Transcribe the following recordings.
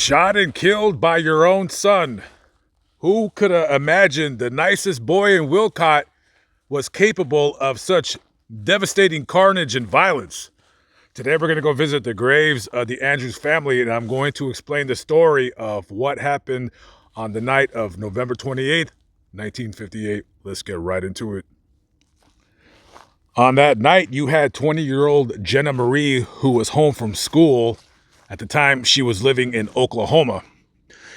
Shot and killed by your own son. Who could have imagined the nicest boy in Wilcott was capable of such devastating carnage and violence? Today we're going to go visit the graves of the Andrews family, and I'm going to explain the story of what happened on the night of November 28th, 1958. Let's get right into it. On that night, you had 20-year-old Jenna Marie, who was home from school. At the time, she was living in Oklahoma.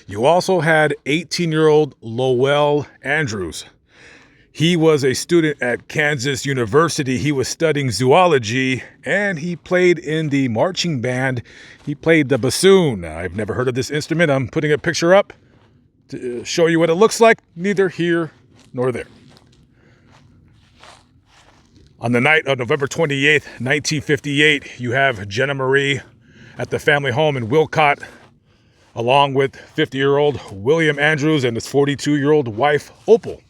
You also had 18-year-old Lowell Andrews. He was a student at Kansas University. He was studying zoology, and he played in the marching band. He played the bassoon. I've never heard of this instrument. I'm putting a picture up to show you what it looks like. Neither here nor there. On the night of November 28th, 1958, you have Jenna Marie at the family home in Wilcott, along with 50-year-old William Andrews and his 42-year-old wife, Opal.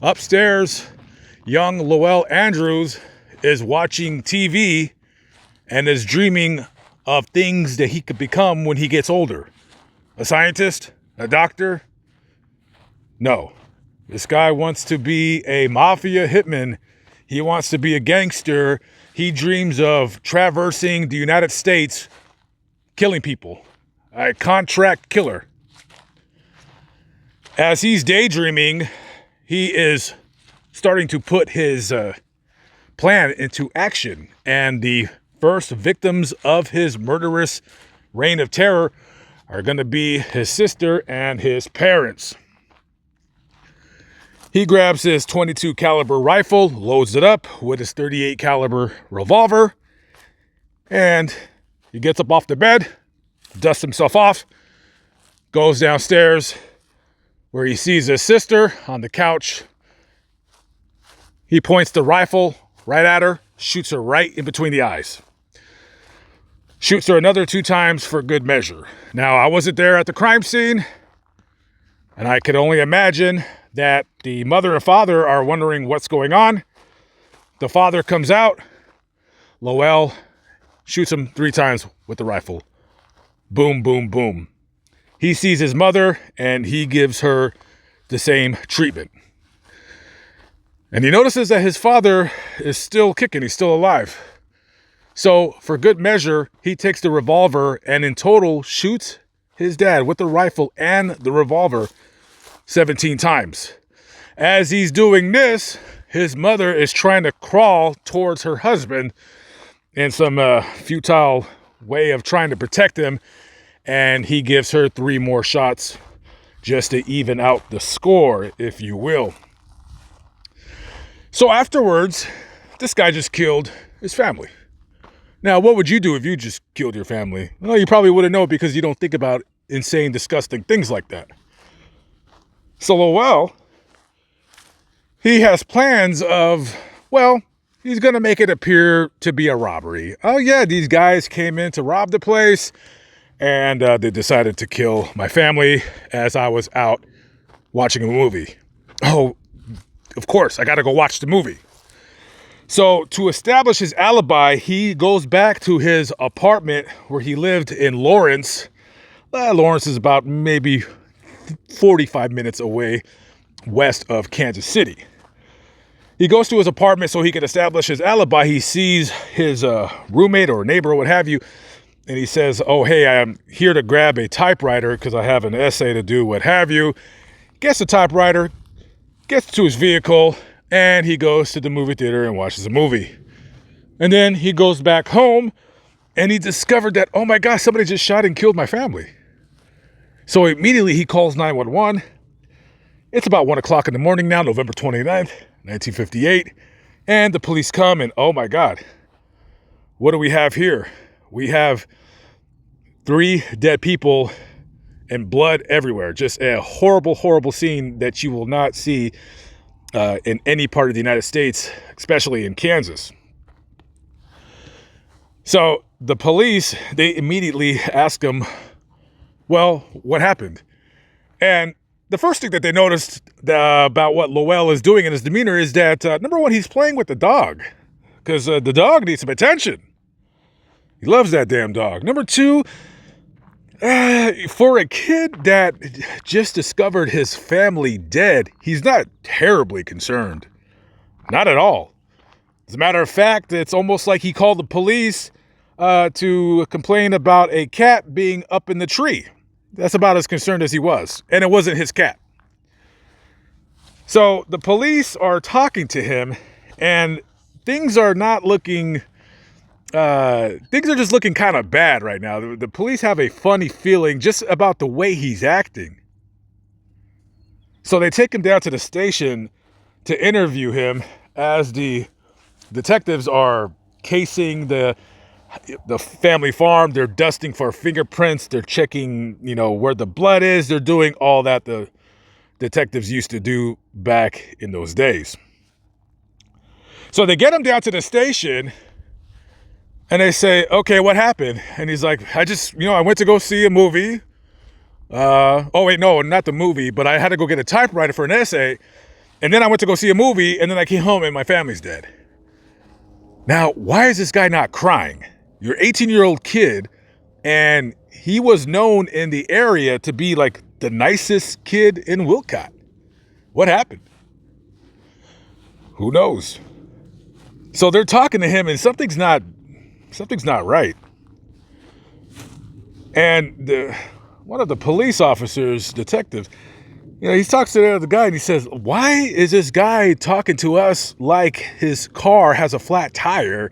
Upstairs, young Lowell Andrews is watching TV and is dreaming of things that he could become when he gets older. A scientist? A doctor? No. This guy wants to be a mafia hitman. He wants to be a gangster. He dreams of traversing the United States, killing people. A contract killer. As he's daydreaming, he is starting to put his plan into action. And the first victims of his murderous reign of terror are going to be his sister and his parents. He grabs his .22 caliber rifle, loads it up with his .38 caliber revolver, and he gets up off the bed, dusts himself off, goes downstairs where he sees his sister on the couch. He points the rifle right at her, shoots her right in between the eyes. Shoots her another 2 times for good measure. Now, I wasn't there at the crime scene, and I could only imagine that the mother and father are wondering what's going on. The father comes out. Lowell shoots him 3 times with the rifle. Boom, boom, boom. He sees his mother, and he gives her the same treatment. And he notices that his father is still kicking. He's still alive. So, for good measure, he takes the revolver and in total shoots his dad with the rifle and the revolver 17 times. As he's doing this, his mother is trying to crawl towards her husband in some futile way of trying to protect him, and he gives her 3 more shots just to even out the score, if you will. So afterwards, this guy just killed his family. Now, what would you do if you just killed your family? Well, you probably wouldn't know because you don't think about insane, disgusting things like that. So Lowell, he has plans of, well, he's going to make it appear to be a robbery. Oh yeah, these guys came in to rob the place, and they decided to kill my family as I was out watching a movie. Oh, of course, I got to go watch the movie. So to establish his alibi, he goes back to his apartment where he lived in Lawrence. Lawrence is about maybe 45 minutes away west of Kansas City. He goes to his apartment so he can establish his alibi. He sees his roommate or neighbor or what have you, and he says, oh, hey, I'm here to grab a typewriter because I have an essay to do, what have you. Gets the typewriter, gets to his vehicle, and he goes to the movie theater and watches a movie. And then he goes back home, and he discovered that, oh my gosh, somebody just shot and killed my family. So immediately he calls 911. It's about 1 o'clock in the morning now, November 29th, 1958. And the police come and, oh my God, what do we have here? We have 3 dead people and blood everywhere. Just a horrible, horrible scene that you will not see in any part of the United States, especially in Kansas. So the police, they immediately ask him, well, what happened? And the first thing that they noticed about what Lowell is doing in his demeanor is that, number one, he's playing with the dog because the dog needs some attention. He loves that damn dog. Number 2, For a kid that just discovered his family dead, he's not terribly concerned. Not at all. As a matter of fact, it's almost like he called the police to complain about a cat being up in the tree. That's about as concerned as he was. And it wasn't his cat. So the police are talking to him, and things are not looking... things are just looking kind of bad right now. The police have a funny feeling just about the way he's acting. So they take him down to the station to interview him as the detectives are casing the family farm. They're dusting for fingerprints. They're checking, where the blood is. They're doing all that the detectives used to do back in those days. So they get him down to the station and they say, okay, what happened? And he's like, I went to go see a movie. Oh, wait, no, not the movie, but I had to go get a typewriter for an essay. And then I went to go see a movie, and then I came home and my family's dead. Now, why is this guy not crying? You're an 18-year-old kid, and he was known in the area to be like the nicest kid in Wilcott. What happened? Who knows? So they're talking to him, and something's not right. And one of the police officers, detectives, he talks to the other guy and he says, why is this guy talking to us like his car has a flat tire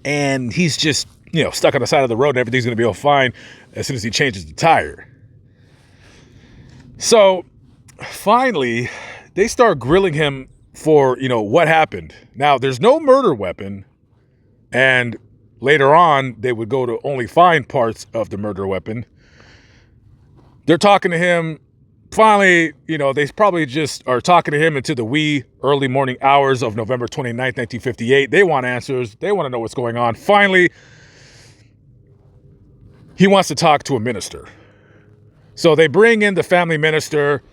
and he's just, stuck on the side of the road and everything's going to be all fine as soon as he changes the tire? So finally, they start grilling him for, what happened. Now, there's no murder weapon, and later on, they would go to only find parts of the murder weapon. They're talking to him. Finally, they probably just are talking to him into the wee early morning hours of November 29th, 1958. They want answers. They want to know what's going on. Finally, he wants to talk to a minister. So they bring in the family minister,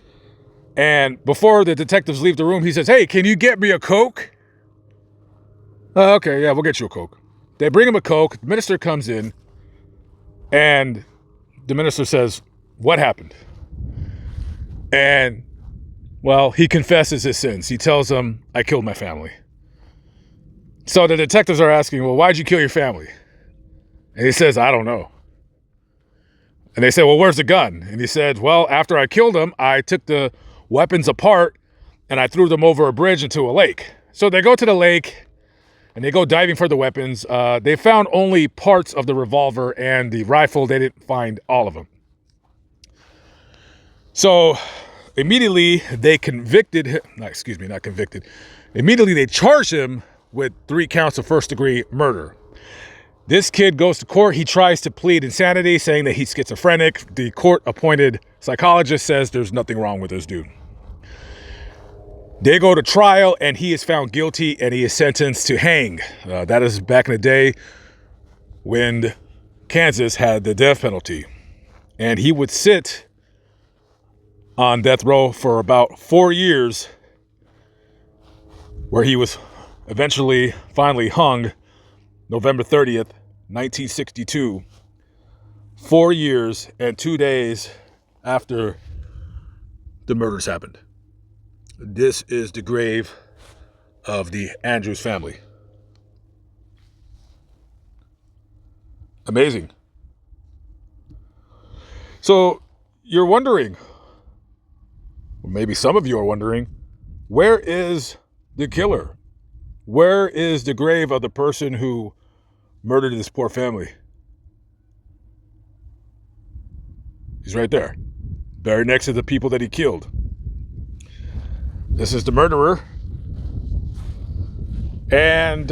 and before the detectives leave the room, he says, hey, can you get me a Coke? Okay, yeah, we'll get you a Coke. They bring him a Coke. The minister comes in, and the minister says, what happened? And, well, he confesses his sins. He tells them, I killed my family. So the detectives are asking, well, why'd you kill your family? And he says, I don't know. And they say, well, where's the gun? And he said, well, after I killed them, I took the weapons apart and I threw them over a bridge into a lake. So they go to the lake and they go diving for the weapons. They found only parts of the revolver and the rifle. They didn't find all of them. So immediately they convicted him. Not convicted. Immediately they charged him with 3 counts of first-degree murder. This kid goes to court. He tries to plead insanity, saying that he's schizophrenic. The court-appointed psychologist says there's nothing wrong with this dude. They go to trial, and he is found guilty, and he is sentenced to hang. That is back in the day when Kansas had the death penalty. And he would sit on death row for about 4 years, where he was finally hung November 30th, 1962, 4 years and 2 days after the murders happened. This is the grave of the Andrews family. Amazing. So you're wondering, or maybe some of you are wondering, where is the killer? Where is the grave of the person who murdered this poor family? He's right there, buried next to the people that he killed. This is the murderer. And,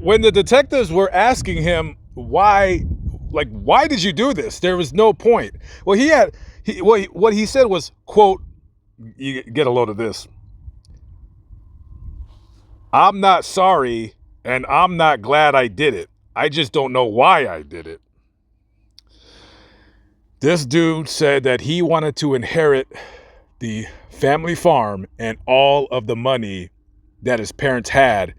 when the detectives were asking him why did you do this? There was no point. Well, what he said was, quote, you get a load of this. I'm not sorry, and I'm not glad I did it. I just don't know why I did it. This dude said that he wanted to inherit the family farm and all of the money that his parents had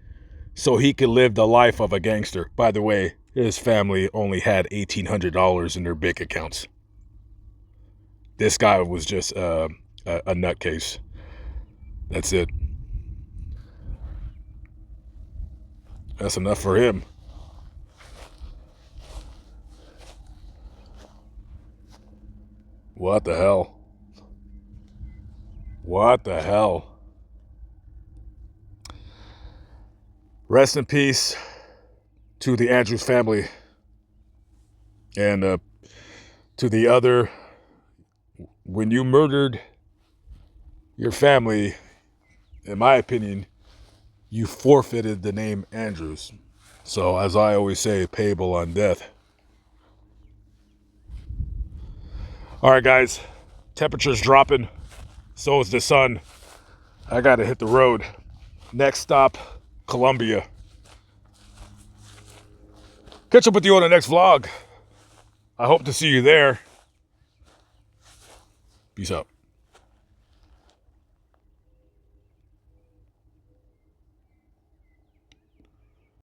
so he could live the life of a gangster. By the way, his family only had $1,800 in their bank accounts. This guy was just a nutcase. That's it. That's enough for him. What the hell? What the hell? Rest in peace to the Andrews family and to the other. When you murdered your family, in my opinion, you forfeited the name Andrews. So, as I always say, payable on death. All right, guys, temperature's dropping. So is the sun. I gotta hit the road. Next stop, Colombia. Catch up with you on the next vlog. I hope to see you there. Peace out.